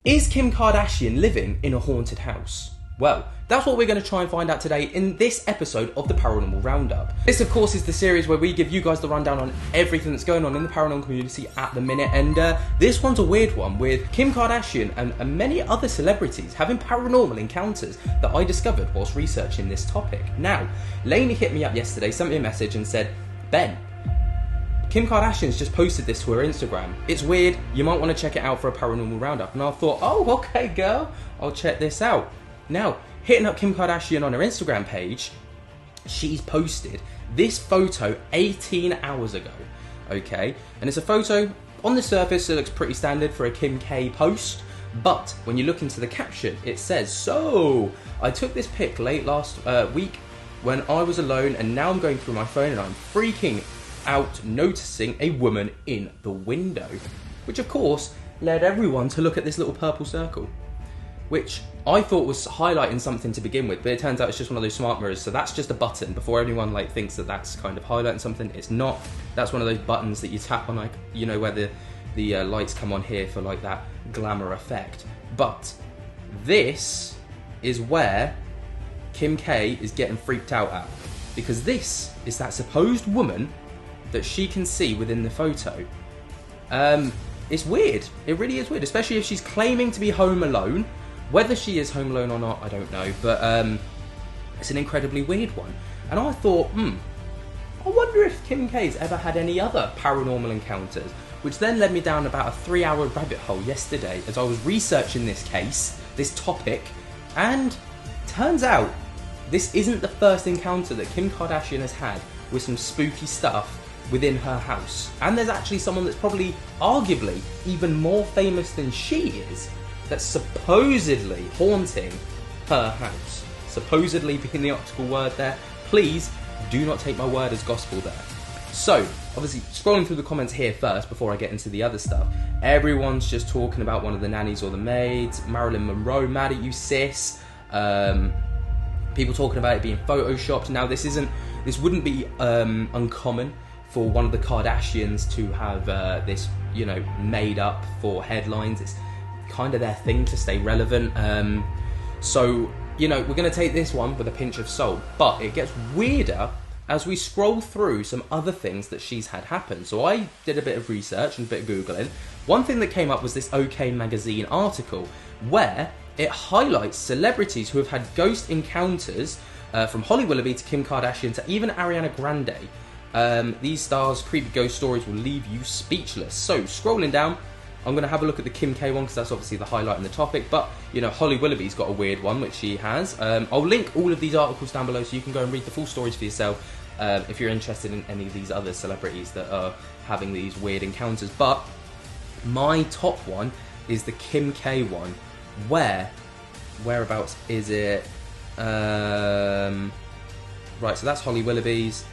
Is Kim Kardashian living in a haunted house? Well, that's what we're going to try and find out today in this episode of the Paranormal Roundup. This, of course, is the series where we give you guys the rundown on everything that's going on in the paranormal community at the minute. And this one's a weird one with Kim Kardashian and many other celebrities having paranormal encounters that I discovered whilst researching this topic. Now, Lainey hit me up yesterday, sent me a message and said, Ben, Kim Kardashian's just posted this to her Instagram. It's weird, you might want to check it out for a paranormal roundup. And I thought, oh, okay, girl, I'll check this out. Now, hitting up Kim Kardashian on her Instagram page, she's posted this photo 18 hours ago, okay? And it's a photo, on the surface, it looks pretty standard for a Kim K post, but when you look into the caption, it says, so, I took this pic late last week when I was alone, and now I'm going through my phone and I'm freaking out noticing a woman in the window, which of course led everyone to look at this little purple circle, which I thought was highlighting something to begin with, but it turns out it's just one of those smart mirrors, so that's just a button. Before anyone thinks that that's kind of highlighting something, it's not. That's one of those buttons that you tap on, where the lights come on here for that glamour effect. But this is where Kim K is getting freaked out at, because this is that supposed woman that she can see within the photo. It's weird. It really is weird, especially if she's claiming to be home alone. Whether she is home alone or not, I don't know, but it's an incredibly weird one. And I thought, I wonder if Kim K's ever had any other paranormal encounters, which then led me down about a 3-hour rabbit hole yesterday as I was researching this case, this topic, and turns out this isn't the first encounter that Kim Kardashian has had with some spooky stuff within her house. And there's actually someone that's probably, arguably, even more famous than she is, that's supposedly haunting her house. Supposedly being the optical word there. Please do not take my word as gospel there. So, obviously, scrolling through the comments here first before I get into the other stuff, everyone's just talking about one of the nannies or the maids, Marilyn Monroe, mad at you sis. People talking about it being photoshopped. Now, this wouldn't be uncommon for one of the Kardashians to have this, made up for headlines. It's kind of their thing to stay relevant. So, we're going to take this one with a pinch of salt. But it gets weirder as we scroll through some other things that she's had happen. So I did a bit of research and a bit of Googling. One thing that came up was this OK Magazine article where it highlights celebrities who have had ghost encounters from Holly Willoughby to Kim Kardashian to even Ariana Grande. These stars' creepy ghost stories will leave you speechless. So, scrolling down, I'm going to have a look at the Kim K one because that's obviously the highlight in the topic. But, Holly Willoughby's got a weird one, which she has. I'll link all of these articles down below so you can go and read the full stories for yourself if you're interested in any of these other celebrities that are having these weird encounters. But my top one is the Kim K one. Whereabouts is it? Right, so that's Holly Willoughby's.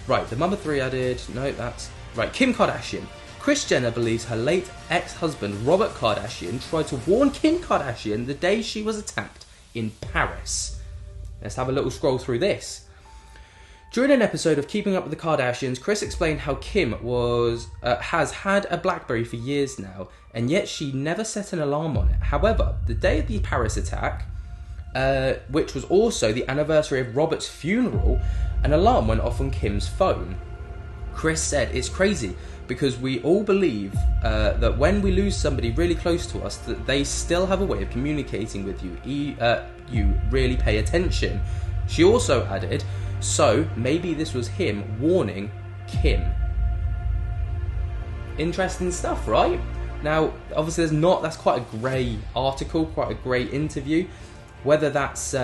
Right, the number 3 I did. No, that's... Right, Kim Kardashian. Kris Jenner believes her late ex-husband, Robert Kardashian, tried to warn Kim Kardashian the day she was attacked in Paris. Let's have a little scroll through this. During an episode of Keeping Up with the Kardashians, Kris explained how Kim has had a BlackBerry for years now, and yet she never set an alarm on it. However, the day of the Paris attack, which was also the anniversary of Robert's funeral, an alarm went off on Kim's phone. Kris said, "It's crazy because we all believe that when we lose somebody really close to us, that they still have a way of communicating with you. You really pay attention." She also added, "So maybe this was him warning Kim." Interesting stuff, right? Now, obviously that's quite a grey article, quite a grey interview. Whether that's,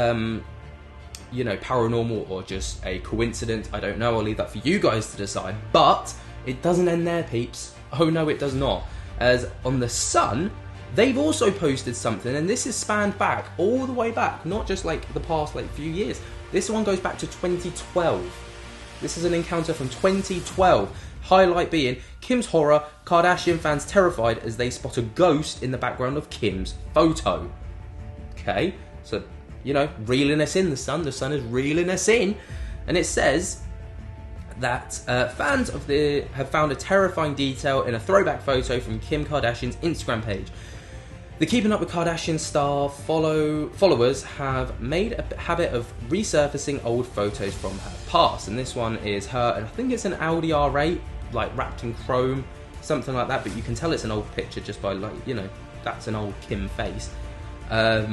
paranormal or just a coincidence, I don't know. I'll leave that for you guys to decide. But it doesn't end there, peeps. Oh no, it does not. As on The Sun, they've also posted something, and this is spanned back, all the way back, not just the past few years. This one goes back to 2012. This is an encounter from 2012. Highlight being Kim's horror, Kardashian fans terrified as they spot a ghost in the background of Kim's photo. Okay, so, reeling us in, The Sun is reeling us in. And it says that fans have found a terrifying detail in a throwback photo from Kim Kardashian's Instagram page. The Keeping Up with Kardashian star followers have made a habit of resurfacing old photos from her past, and this one is her, and I think it's an Audi R8, like wrapped in chrome, something like that, but you can tell it's an old picture just by, like, you know, that's an old Kim face. Right,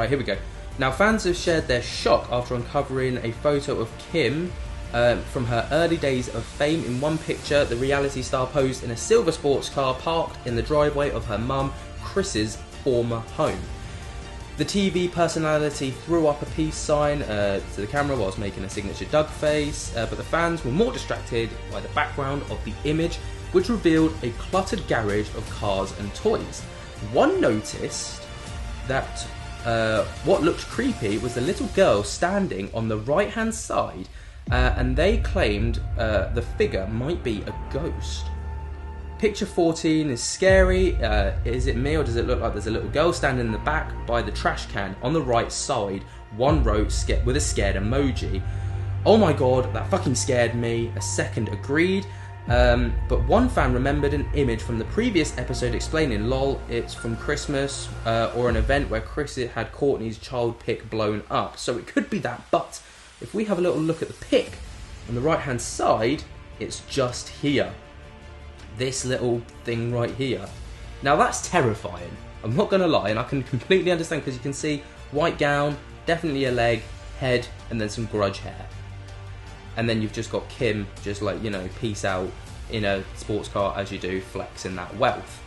here we go. Now, fans have shared their shock after uncovering a photo of Kim from her early days of fame. In one picture, the reality star posed in a silver sports car parked in the driveway of her mum, Chris's former home. The TV personality threw up a peace sign to the camera whilst making a signature Doug face, but the fans were more distracted by the background of the image, which revealed a cluttered garage of cars and toys. One noticed that what looked creepy was the little girl standing on the right-hand side, and they claimed the figure might be a ghost. Picture 14 is scary. Is it me, or does it look like there's a little girl standing in the back by the trash can on the right side? One wrote with a scared emoji. Oh my god, that fucking scared me. A second agreed. But one fan remembered an image from the previous episode explaining, lol, it's from Christmas or an event where Chris had Kourtney's child pic blown up. So it could be that, but if we have a little look at the pic on the right hand side, it's just here. This little thing right here. Now that's terrifying, I'm not going to lie, and I can completely understand, because you can see white gown, definitely a leg, head, and then some grudge hair. And then you've just got Kim just, like, you know, peace out in a sports car as you do, flexing that wealth.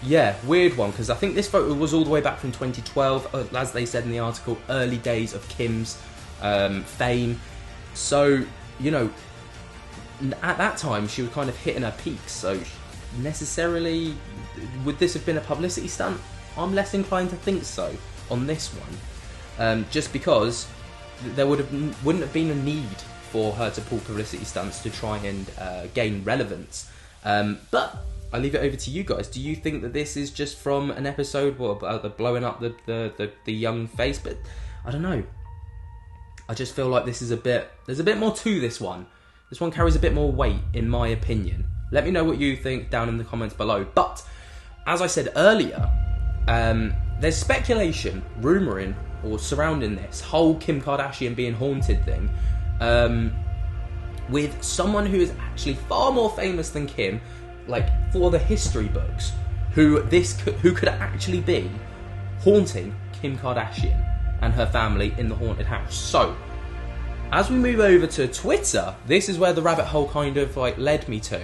Yeah, weird one, because I think this photo was all the way back from 2012, as they said in the article, early days of Kim's fame. So, you know, at that time she was kind of hitting her peaks, so necessarily would this have been a publicity stunt? I'm less inclined to think so on this one, just because there wouldn't have been a need for her to pull publicity stunts to try and gain relevance. But I leave it over to you guys. Do you think that this is just from an episode about the blowing up the young face? But I don't know. I just feel like there's a bit more to this one. This one carries a bit more weight, in my opinion. Let me know what you think down in the comments below. But as I said earlier, there's speculation, rumouring, or surrounding this whole Kim Kardashian being haunted thing, with someone who is actually far more famous than Kim, like for the history books, who could actually be haunting Kim Kardashian and her family in the haunted house. So, as we move over to Twitter, this is where the rabbit hole kind of like led me to.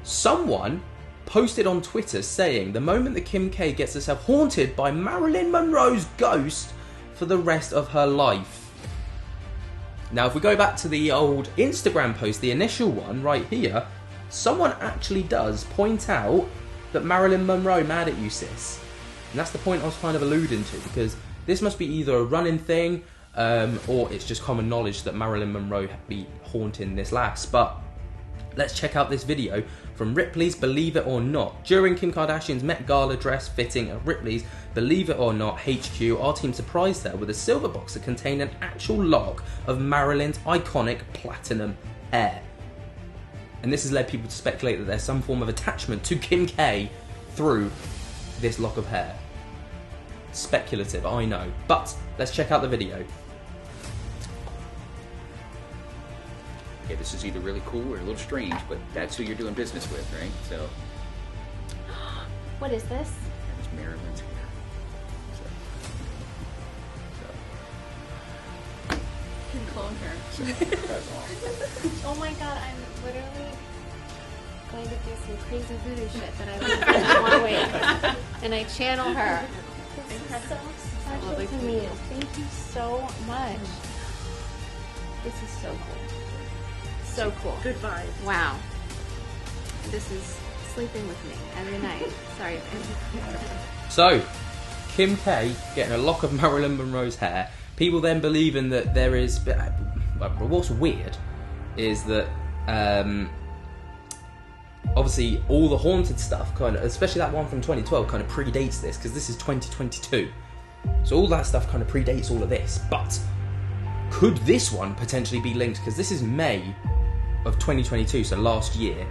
Someone posted on Twitter saying the moment that Kim K gets herself haunted by Marilyn Monroe's ghost for the rest of her life. Now, if we go back to the old Instagram post, the initial one right here, someone actually does point out that Marilyn Monroe mad at you, sis. And that's the point I was kind of alluding to, because this must be either a running thing, or it's just common knowledge that Marilyn Monroe be haunting this lass. But let's check out this video from Ripley's Believe It or Not. During Kim Kardashian's Met Gala dress fitting at Ripley's Believe It or Not HQ, our team surprised her with a silver box that contained an actual lock of Marilyn's iconic platinum hair. And this has led people to speculate that there's some form of attachment to Kim K through this lock of hair. Speculative, I know, but let's check out the video. Okay, this is either really cool or a little strange, but that's who you're doing business with, right? So, what is this? that is Marilyn's hair. Clone her. That's awesome. Oh my god, I'm literally going to do some crazy voodoo shit that I learned in 1 week. And I channel her. This is so special to me. Thank you so much. This is so cool. So cool. Good vibes. Wow. This is sleeping with me every night. Sorry. So, Kim K getting a lock of Marilyn Monroe's hair. People then believing that there is... What's weird is that obviously all the haunted stuff, kind of, especially that one from 2012, kind of predates this, because this is 2022. So all that stuff kind of predates all of this. But Could this one potentially be linked? Because this is May of 2022, so last year.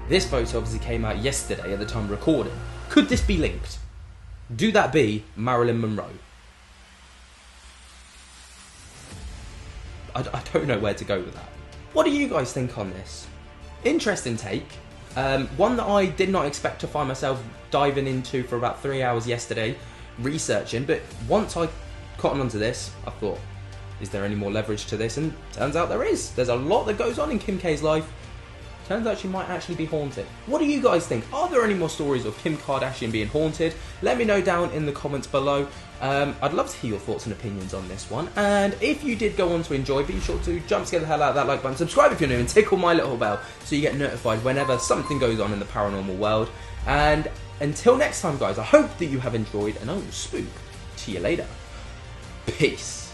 This photo obviously came out yesterday at the time of recording. Could this be linked? Do that be Marilyn Monroe? I don't know where to go with that. What do you guys think on this? Interesting take. One that I did not expect to find myself diving into for about 3 hours yesterday, researching, but once I cottoned onto this, I thought, is there any more leverage to this? And turns out there is. There's a lot that goes on in Kim K's life. Turns out she might actually be haunted. What do you guys think? Are there any more stories of Kim Kardashian being haunted? Let me know down in the comments below. I'd love to hear your thoughts and opinions on this one. And if you did go on to enjoy, be sure to jump scare the hell out of that like button. Subscribe if you're new and tickle my little bell so you get notified whenever something goes on in the paranormal world. And until next time, guys, I hope that you have enjoyed, and I will spook to you later. Peace.